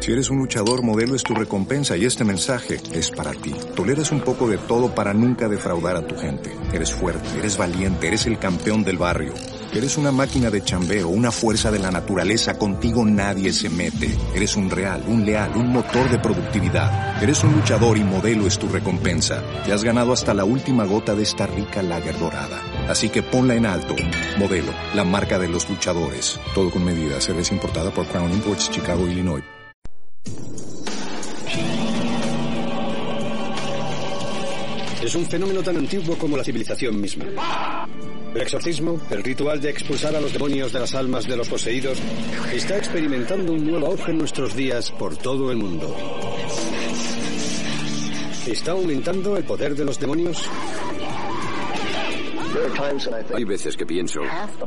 Si eres un luchador, Modelo es tu recompensa y este mensaje es para ti. Toleras un poco de todo para nunca defraudar a tu gente. Eres fuerte, eres valiente, eres el campeón del barrio. Eres una máquina de chambeo, una fuerza de la naturaleza. Contigo nadie se mete. Eres un real, un leal, un motor de productividad. Eres un luchador y Modelo es tu recompensa. Te has ganado hasta la última gota de esta rica lager dorada. Así que ponla en alto. Modelo, la marca de los luchadores. Todo con medida. Cerveza importada por Crown Imports, Chicago, Illinois. Es un fenómeno tan antiguo como la civilización misma. El exorcismo, el ritual de expulsar a los demonios de las almas de los poseídos, está experimentando un nuevo auge en nuestros días por todo el mundo. ¿Está aumentando el poder de los demonios? Hay veces que pienso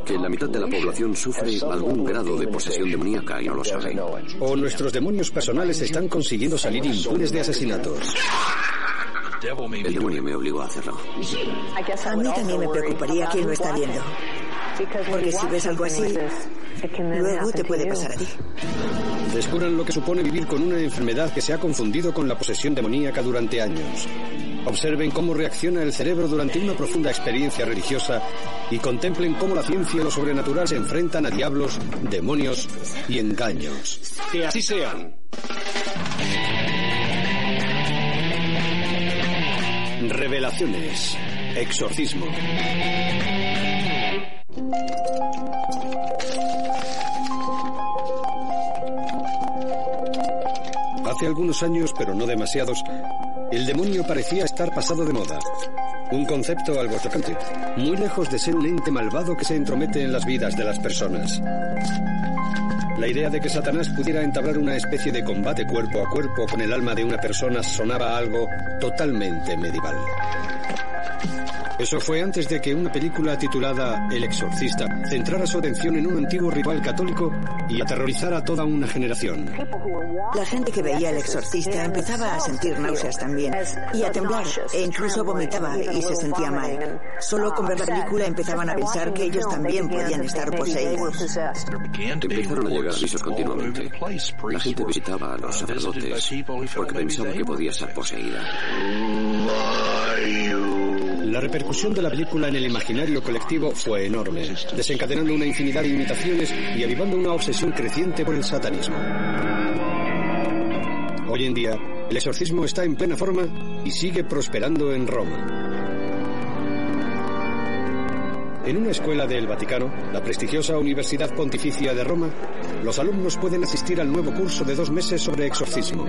que la mitad de la población sufre algún grado de posesión demoníaca y no lo sabe. ¿O nuestros demonios personales están consiguiendo salir impunes de asesinatos? El demonio me obligó a hacerlo. A mí también me preocuparía quién lo está viendo. Porque si ves algo así, luego te puede pasar a ti. Descubran lo que supone vivir con una enfermedad que se ha confundido con la posesión demoníaca durante años. Observen cómo reacciona el cerebro durante una profunda experiencia religiosa y contemplen cómo la ciencia y lo sobrenatural se enfrentan a diablos, demonios y engaños. ¡Que así sean! Revelaciones. Exorcismo. Hace algunos años, pero no demasiados, el demonio parecía estar pasado de moda. Un concepto algo chocante, muy lejos de ser un ente malvado que se entromete en las vidas de las personas. La idea de que Satanás pudiera entablar una especie de combate cuerpo a cuerpo con el alma de una persona sonaba algo totalmente medieval. Eso fue antes de que una película titulada El Exorcista centrara su atención en un antiguo ritual católico y aterrorizara a toda una generación. La gente que veía El Exorcista empezaba a sentir náuseas también y a temblar e incluso vomitaba y se sentía mal. Solo con ver la película empezaban a pensar que ellos también podían estar poseídos. Empezaron a llegar avisos continuamente. La gente visitaba a los sacerdotes porque pensaba que podía ser poseída. La repercusión de la película en el imaginario colectivo fue enorme, desencadenando una infinidad de imitaciones y avivando una obsesión creciente por el satanismo. Hoy en día, el exorcismo está en plena forma y sigue prosperando en Roma. En una escuela del Vaticano, la prestigiosa Universidad Pontificia de Roma, los alumnos pueden asistir al nuevo curso de 2 meses sobre exorcismo.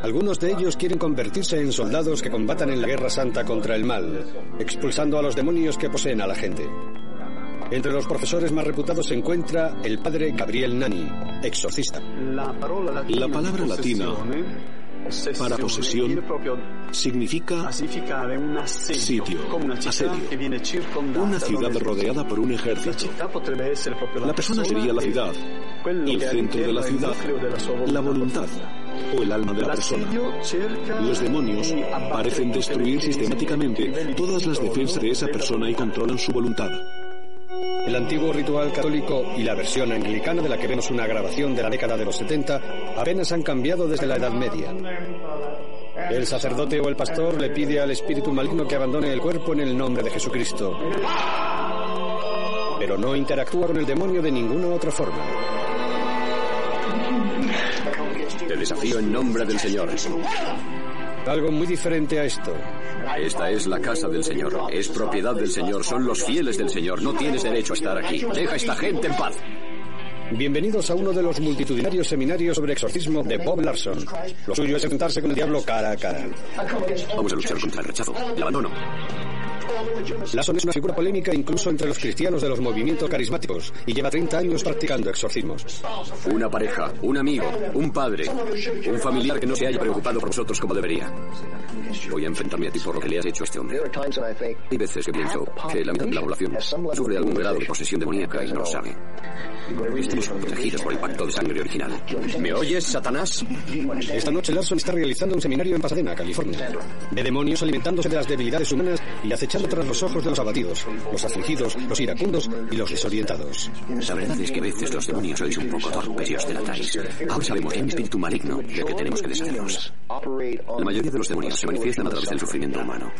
Algunos de ellos quieren convertirse en soldados que combatan en la guerra santa contra el mal, expulsando a los demonios que poseen a la gente. Entre los profesores más reputados se encuentra el padre Gabriel Nani, exorcista. La palabra latina para posesión significa sitio, asedio, una ciudad rodeada por un ejército. La persona sería la ciudad, el centro de la ciudad, la voluntad o el alma de la persona. Los demonios parecen destruir sistemáticamente todas las defensas de esa persona y controlan su voluntad. El antiguo ritual católico y la versión anglicana de la que vemos una grabación de la década de los 70 apenas han cambiado desde la Edad Media. El sacerdote o el pastor le pide al espíritu maligno que abandone el cuerpo en el nombre de Jesucristo. Pero no interactúa con el demonio de ninguna otra forma. Te desafío en nombre del Señor. Algo muy diferente a esto. Esta es la casa del Señor. Es propiedad del Señor. Son los fieles del Señor. No tienes derecho a estar aquí. Deja a esta gente en paz. Bienvenidos a uno de los multitudinarios seminarios sobre exorcismo de Bob Larson. Lo suyo es enfrentarse con el diablo cara a cara. Vamos a luchar contra el rechazo, el abandono. Larson es una figura polémica incluso entre los cristianos de los movimientos carismáticos y lleva 30 años practicando exorcismos. Una pareja, un amigo, un padre, un familiar que no se haya preocupado por nosotros como debería. Voy a enfrentarme a ti por lo que le has hecho a este hombre. Hay veces que pienso que la mitad de la población sufre algún grado de posesión demoníaca y no lo sabe. Estamos protegidos por el pacto de sangre original. ¿Me oyes, Satanás? Esta noche Larson está realizando un seminario en Pasadena, California, de demonios alimentándose de las debilidades humanas y acechando echando tras los ojos de los abatidos, los afligidos, los iracundos y los desorientados. La verdad es que a veces los demonios sois un poco torpes y os delatáis. Ahora sabemos que hay un espíritu maligno del que tenemos que deshacernos. La mayoría de los demonios se manifiestan a través del sufrimiento humano.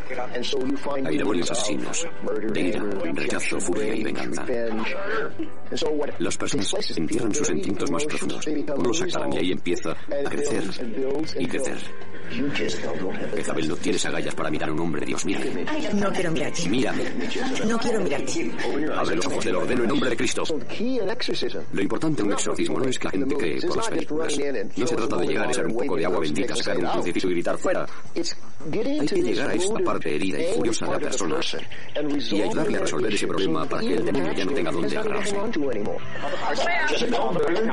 Hay demonios asesinos, de ira, rechazo, furia y venganza. Las personas entierran sus sentimientos más profundos. Uno los sacarán y ahí empieza a crecer y crecer. Jezabel no tienes agallas para mirar a un hombre, Dios, mírame. No quiero mirarte. Mírame. No quiero mirarte. Abre los ojos, te lo ordeno en nombre de Cristo. Lo importante en un exorcismo no es que la gente cree por las películas. No se trata de llegar a echar un poco de agua bendita, sacar un crucifijo y gritar fuera. Hay que llegar a esta parte herida y furiosa de la persona y ayudarle a resolver ese problema para que el demonio ya no tenga dónde agarrarse.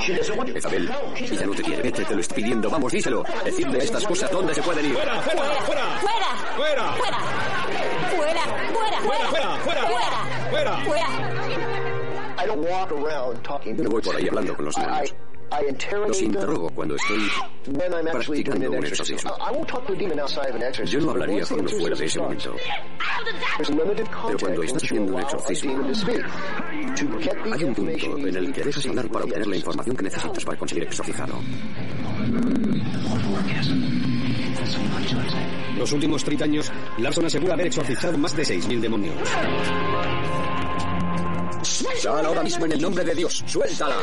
Jezabel, ya no te quiere. Vete, te lo estoy pidiendo. Vamos, díselo. Decidle estas cosas. ¿Dónde se pueden ir? ¡Fuera! ¡Fuera! ¡Fuera! ¡Fuera! ¡Fuera! ¡Fuera! ¡Fuera! ¡Fuera! ¡Fuera! ¡Fuera! No voy por ahí hablando con los demonios. Los interrogo cuando estoy practicando un exorcismo. Yo no hablaría con uno fuera de ese momento. Pero cuando estás haciendo un exorcismo, hay un punto en el que dejas hablar para obtener la información que necesitas para conseguir exorcizarlo. Los últimos 30 años, Larson asegura haber exorcizado más de 6.000 demonios. Sal ahora mismo en el nombre de Dios. ¡Suéltala!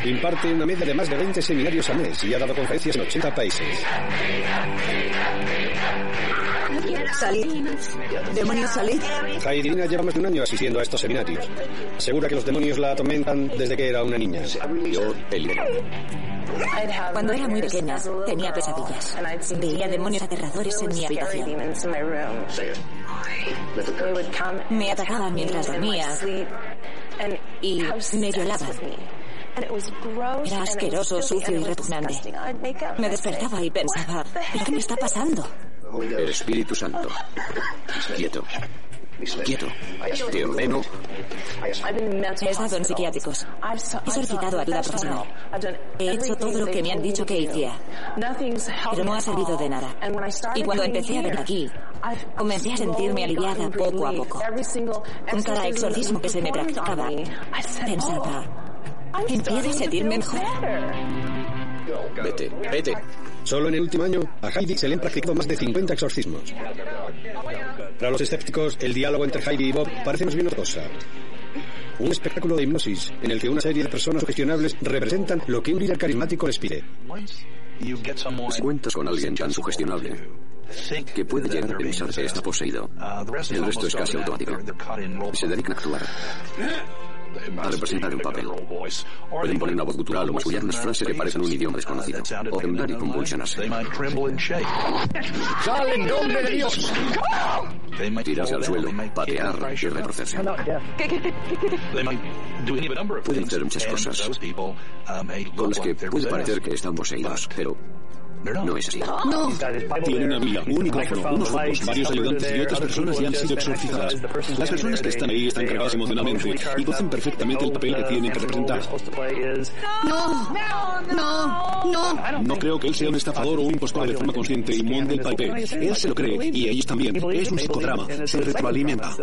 Imparte una media de más de 20 seminarios al mes y ha dado conferencias en 80 países. Salid. Demonios, salid. Heidi Lina lleva más de un año asistiendo a estos seminarios. Asegura que los demonios la atormentan desde que era una niña. Yo te libero. Cuando era muy pequeña, tenía pesadillas. Veía demonios aterradores en mi habitación. Me atacaban mientras dormía y me violaban. Era asqueroso, sucio y repugnante. Me despertaba y pensaba, ¿pero qué me está pasando? El Espíritu Santo. Quieto. Quieto. Te ordeno. He estado en psiquiátricos. He solicitado ayuda profesional. He hecho todo lo que me han dicho que hiciera. Pero no ha servido de nada. Y cuando empecé a venir aquí, comencé a sentirme aliviada poco a poco. Con cada exorcismo que se me practicaba, pensaba, empiezo a sentirme mejor. Vete, vete. Solo en el último año, a Heidi se le han practicado más de 50 exorcismos. Para los escépticos, el diálogo entre Heidi y Bob parece más bien otra cosa. Un espectáculo de hipnosis en el que una serie de personas sugestionables representan lo que un líder carismático les pide. Si cuentas con alguien tan sugestionable que puede llegar a pensar que está poseído, el resto es casi automático. Se dedican a actuar, a representar un papel. Pueden poner una voz gutural o mascullar unas frases que parecen un idioma desconocido, o temblar y convulsionarse. ¡Sal en nombre de Dios! Tirarse al suelo, patear y retorcerse. Pueden hacer muchas cosas con las que puede parecer que están poseídos, pero no es así. ¡No! Tiene una mira, un micrófono, unos focos, varios ayudantes y otras personas ya han sido exorcizadas. Las personas que están ahí están cargadas emocionalmente y conocen perfectamente el papel que tienen que representar. ¡No! ¡No! ¡No! No creo que él sea un estafador o un impostor de forma consciente y monte el papel. Él se lo cree y ellos también. Es un psicodrama. Se retroalimenta.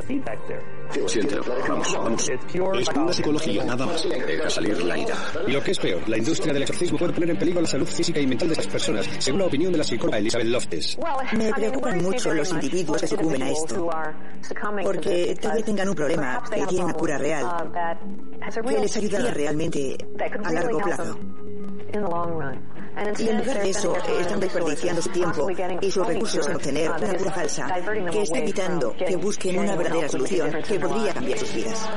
Siéntelo. Vamos, vamos. Es pura psicología, nada más. Deja salir la ira. Y lo que es peor, la industria del exorcismo puede poner en peligro la salud física y mental de estas personas, según la opinión de la psicóloga Elizabeth Loftus. Me preocupan mucho los individuos que sucumben a esto, porque tal vez tengan un problema y tienen una cura real, que les ayudará realmente a largo plazo. Y en lugar de eso, están desperdiciando su tiempo y sus recursos en obtener una cura falsa, que está evitando que busquen una verdadera solución que podría cambiar sus vidas.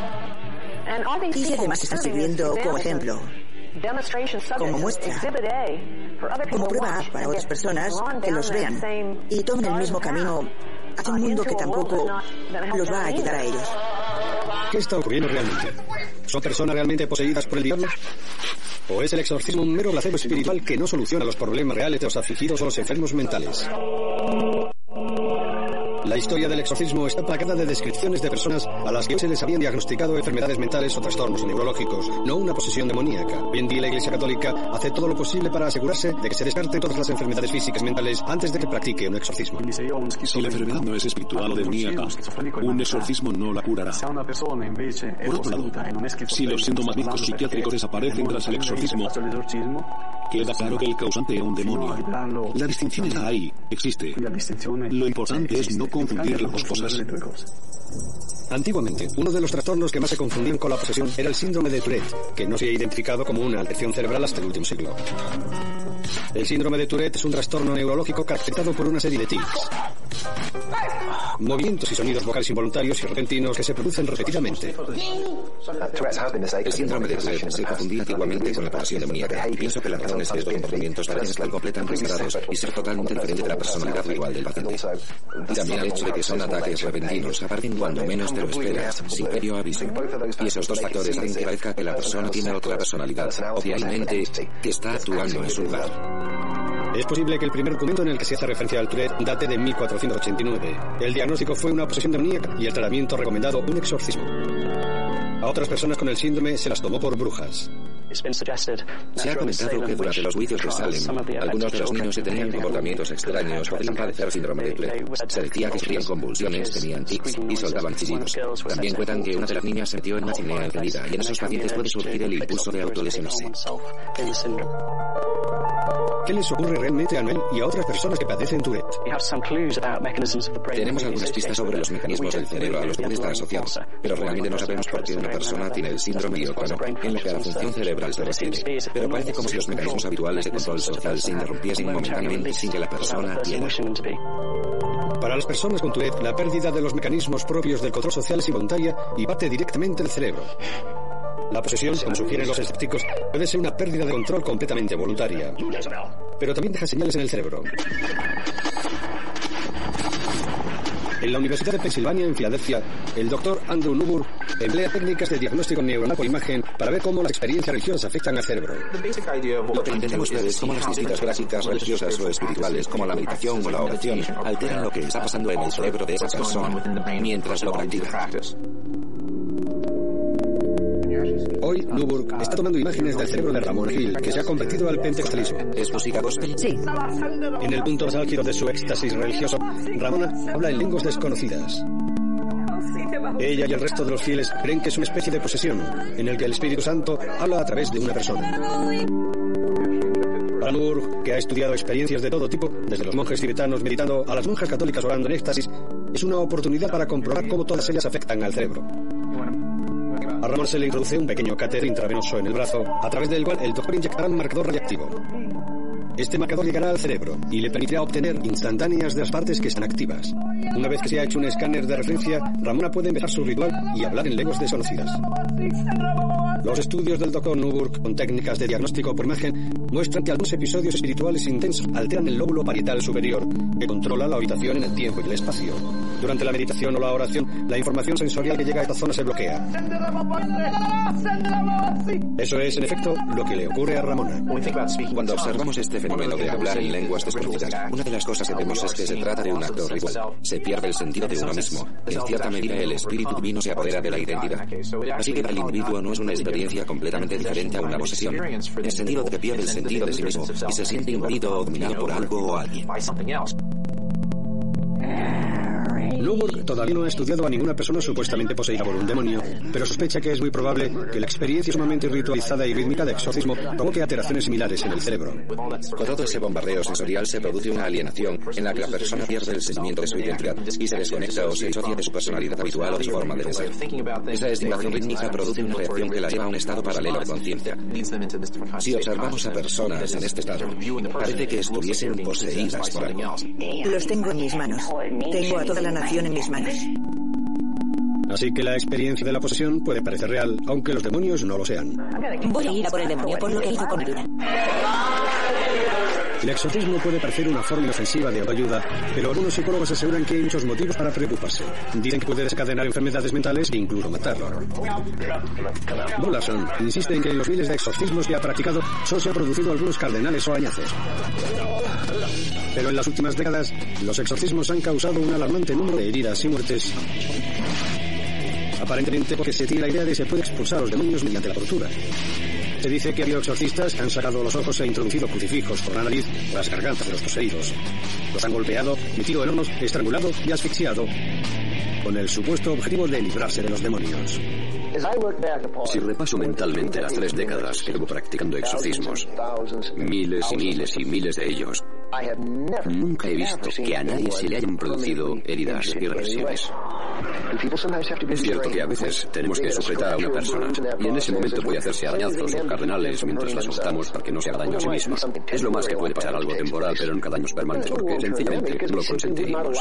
Y además están sirviendo como ejemplo, como muestra, como prueba para otras personas que los vean y tomen el mismo camino hacia un mundo que tampoco los va a ayudar a ellos. ¿Qué está ocurriendo realmente? ¿Son personas realmente poseídas por el diablo? ¿O es el exorcismo un mero placebo espiritual que no soluciona los problemas reales de los afligidos o los enfermos mentales? La historia del exorcismo está plagada de descripciones de personas a las que se les habían diagnosticado enfermedades mentales o trastornos neurológicos, no una posesión demoníaca. Hoy en día la Iglesia Católica hace todo lo posible para asegurarse de que se descarten todas las enfermedades físicas mentales antes de que practique un exorcismo. Si la enfermedad no es espiritual o demoníaca, un exorcismo no la curará. Por otro lado, si los síntomas médicos o psiquiátricos desaparecen tras el exorcismo, queda claro que el causante era un demonio. La distinción está ahí, existe. Lo importante es no confundir las dos cosas. Antiguamente, uno de los trastornos que más se confundían con la posesión era el síndrome de Tourette, que no se ha identificado como una alteración cerebral hasta el último siglo. El síndrome de Tourette es un trastorno neurológico caracterizado por una serie de tics, movimientos y sonidos vocales involuntarios y repentinos que se producen repetidamente. El síndrome de Tourette se confundía antiguamente con la posesión demoníaca. Pienso que las razones de estos comportamientos parecen estar completamente separados y ser totalmente diferentes de la personalidad habitual del paciente. Y también el hecho de que son ataques repentinos, aparecen cuando menos te lo esperas, sin previo aviso. Y esos dos factores hacen que parezca que la persona tiene otra personalidad, o que hay mente que está actuando en su lugar. Es posible que el primer documento en el que se hace referencia al Tourette date de 1489. El diagnóstico fue una posesión demoníaca y el tratamiento recomendado un exorcismo. A otras personas con el síndrome se las tomó por brujas. Se ha comentado que durante los juicios de Salem, algunos de los niños que tenían comportamientos extraños podrían padecer síndrome de Tourette. Se decía que sufrían convulsiones, tenían tics y soltaban chillidos. También cuentan que una de las niñas se metió en una chimenea encendida y en esos pacientes puede surgir el impulso de autolesionarse. ¿Qué les ocurre realmente a Noel y a otras personas que padecen Tourette? Tenemos algunas pistas sobre los mecanismos del cerebro a los que puede estar asociado, pero realmente no sabemos por qué una persona tiene el síndrome y otra no, en lo que a la función cerebral se refiere. Pero parece como si los mecanismos habituales de control social se interrumpiesen momentáneamente sin que la persona quiera. Para las personas con Tourette, la pérdida de los mecanismos propios del control social es involuntaria y parte directamente del cerebro. La posesión, como sugieren los escépticos, puede ser una pérdida de control completamente voluntaria, pero también deja señales en el cerebro. En la Universidad de Pensilvania, en Filadelfia, el doctor Andrew Newburgh emplea técnicas de diagnóstico neuronal por imagen para ver cómo las experiencias religiosas afectan al cerebro. Lo que entendemos es cómo las distintas prácticas religiosas o espirituales, como la meditación o la oración, alteran lo que está pasando en el cerebro de esa persona mientras lo practica. Hoy, Newburgh está tomando imágenes del cerebro de Ramona Hill, que se ha convertido al pentecostalismo. ¿Es música gospel? Sí. En el punto más álgido de su éxtasis religioso, Ramona habla en lenguas desconocidas. Ella y el resto de los fieles creen que es una especie de posesión, en el que el Espíritu Santo habla a través de una persona. Para Newburgh, que ha estudiado experiencias de todo tipo, desde los monjes tibetanos meditando a las monjas católicas orando en éxtasis, es una oportunidad para comprobar cómo todas ellas afectan al cerebro. A Ramón se le introduce un pequeño catéter intravenoso en el brazo, a través del cual el doctor inyectará un marcador radiactivo. Este marcador llegará al cerebro y le permitirá obtener instantáneas de las partes que están activas. Una vez que se ha hecho un escáner de referencia, Ramona puede empezar su ritual y hablar en lenguas desconocidas. Los estudios del Dr. Newburgh con técnicas de diagnóstico por imagen muestran que algunos episodios espirituales intensos alteran el lóbulo parietal superior, que controla la habitación en el tiempo y el espacio. Durante la meditación o la oración, la información sensorial que llega a esta zona se bloquea. Eso es, en efecto, lo que le ocurre a Ramona. Cuando observamos este fenómeno de hablar en lenguas desconocidas, una de las cosas que vemos es que se trata de un acto ritual. Se pierde el sentido de uno mismo. En cierta medida, el espíritu divino se apodera de la identidad. Así que para el individuo no es una experiencia completamente diferente a una posesión, en el sentido de que pierde el sentido de sí mismo y se siente invadido o dominado por algo o alguien. Newburgh todavía no ha estudiado a ninguna persona supuestamente poseída por un demonio, pero sospecha que es muy probable que la experiencia sumamente ritualizada y rítmica de exorcismo provoque alteraciones similares en el cerebro. Con todo ese bombardeo sensorial se produce una alienación en la que la persona pierde el sentimiento de su identidad y se desconecta o se disocia de su personalidad habitual o de su forma de pensar. Esa estimulación rítmica produce una reacción que la lleva a un estado paralelo de conciencia. Si observamos a personas en este estado, parece que estuviesen poseídas por algo. Los tengo en mis manos. Tengo a toda la nación en mis manos. Así que la experiencia de la posesión puede parecer real, aunque los demonios no lo sean. Voy a ir a por el demonio por lo que hizo con mi vida. El exorcismo puede parecer una forma inofensiva de autoayuda, pero algunos psicólogos aseguran que hay muchos motivos para preocuparse. Dicen que puede desencadenar enfermedades mentales e incluso matarlo. Bollason insiste en que en los miles de exorcismos que ha practicado solo se han producido algunos cardenales o arañazos. Pero en las últimas décadas, los exorcismos han causado un alarmante número de heridas y muertes. Aparentemente porque se tiene la idea de que se puede expulsar a los demonios mediante la tortura. Se dice que ha habido exorcistas que han sacado los ojos e introducido crucifijos por la nariz o las gargantas de los poseídos. Los han golpeado, metido en hornos, estrangulado y asfixiado, con el supuesto objetivo de librarse de los demonios. Si repaso mentalmente las 3 décadas que llevo practicando exorcismos, miles y miles y miles de ellos, nunca he visto que a nadie se le hayan producido heridas y reversiones. Es cierto que a veces tenemos que sujetar a una persona y en ese momento puede hacerse arañazos o cardenales mientras la sujetamos para que no se haga daño a sí misma. Es lo más que puede pasar, algo temporal, pero nunca daños permanentes, porque sencillamente no lo consentiríamos.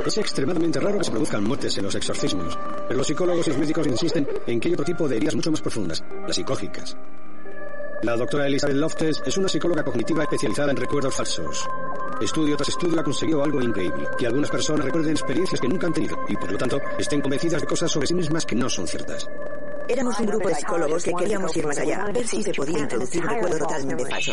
Es extremadamente raro que se produzcan muertes en los exorcismos, pero los psicólogos y los médicos insisten en que hay otro tipo de heridas mucho más profundas, las psicológicas. La doctora Elizabeth Loftus es una psicóloga cognitiva especializada en recuerdos falsos. Estudio tras estudio ha conseguido algo increíble, que algunas personas recuerden experiencias que nunca han tenido y por lo tanto estén convencidas de cosas sobre sí mismas que no son ciertas. Éramos un grupo de psicólogos que queríamos ir más allá, ver si se podía introducir un recuerdo totalmente falso.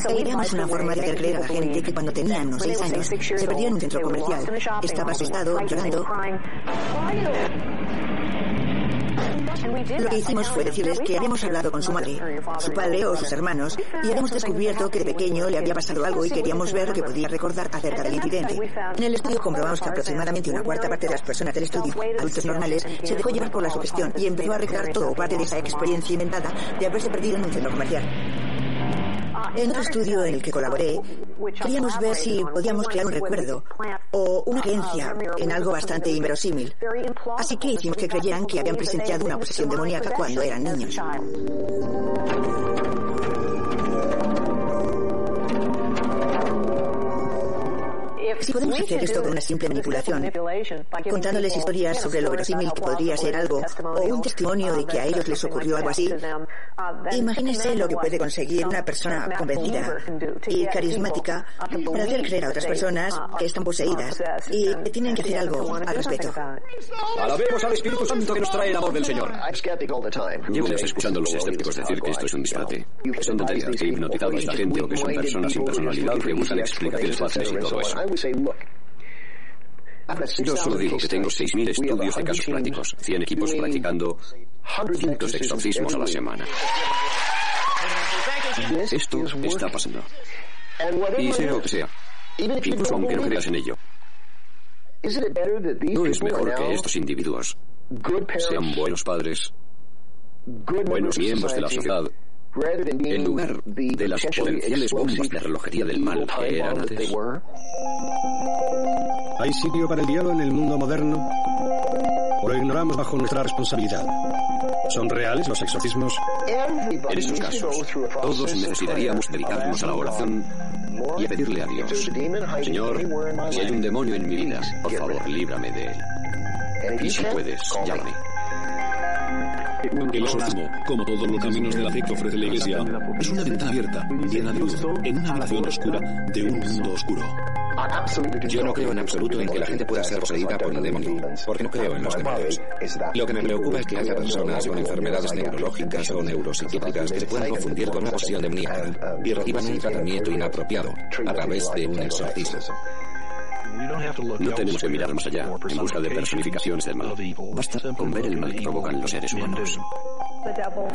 Teníamos una forma de hacer creer a la gente que cuando tenían unos 6 años se perdió en un centro comercial. Estaba asustado, llorando. Lo que hicimos fue decirles que habíamos hablado con su madre, su padre o sus hermanos y habíamos descubierto que de pequeño le había pasado algo y queríamos ver lo que podía recordar acerca del incidente. En el estudio comprobamos que aproximadamente una cuarta parte de las personas del estudio, adultos normales, se dejó llevar por la sugestión y empezó a recrear todo o parte de esa experiencia inventada de haberse perdido en un centro comercial. En otro estudio en el que colaboré, queríamos ver si podíamos crear un recuerdo o una creencia en algo bastante inverosímil. Así que hicimos que creyeran que habían presenciado una posesión demoníaca cuando eran niños. Si podemos hacer esto con una simple manipulación, contándoles historias sobre lo verosímil que podría ser algo, o un testimonio de que a ellos les ocurrió algo así, imagínense lo que puede conseguir una persona convencida y carismática para hacer creer a otras personas que están poseídas y que tienen que hacer algo al respecto. Alabemos al Espíritu Santo que nos trae el amor del Señor. Llevo años escuchando a los escépticos decir que esto es un disparate. Son tonterías, que hipnotizado a esta gente o que son personas sin personalidad que buscan explicaciones fáciles y todo eso. Yo solo digo que tengo 6.000 estudios de casos prácticos, 100 equipos practicando cientos de exorcismos a la semana. Esto está pasando. Y sea lo que sea, incluso aunque no creas en ello, ¿no es mejor que estos individuos sean buenos padres, buenos miembros de la sociedad, en lugar de las potenciales bombas de relojería del mal que eran antes? ¿Hay sitio para el diablo en el mundo moderno? ¿O lo ignoramos bajo nuestra responsabilidad? ¿Son reales los exorcismos? En estos casos, todos necesitaríamos dedicarnos a la oración y a pedirle a Dios: Señor, si hay un demonio en mi vida, por favor, líbrame de él. Y si puedes, llámame. El exorcismo, como todos los caminos de la fe que ofrece la Iglesia, es una ventana abierta, llena de luz, en una habitación oscura de un mundo oscuro. Yo no creo en absoluto en que la gente pueda ser poseída por un demonio, porque no creo en los demonios. Lo que me preocupa es que haya personas con enfermedades neurológicas o neuropsiquiátricas que se puedan confundir con una posesión demoníaca y reciban un tratamiento inapropiado a través de un exorcismo. No tenemos que mirar más allá, en busca de personificaciones del mal. Basta con ver el mal que provocan los seres humanos.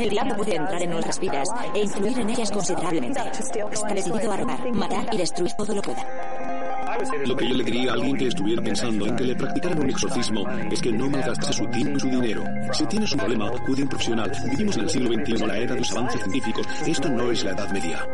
El diablo puede entrar en nuestras vidas e influir en ellas considerablemente. Está decidido a robar, matar y destruir todo lo que pueda. Lo que yo le diría a alguien que estuviera pensando en que le practicaran un exorcismo es que no malgastase su tiempo y su dinero. Si tienes un problema, acude a un profesional. Vivimos en el siglo XXI, la era de los avances científicos. Esto no es la Edad Media.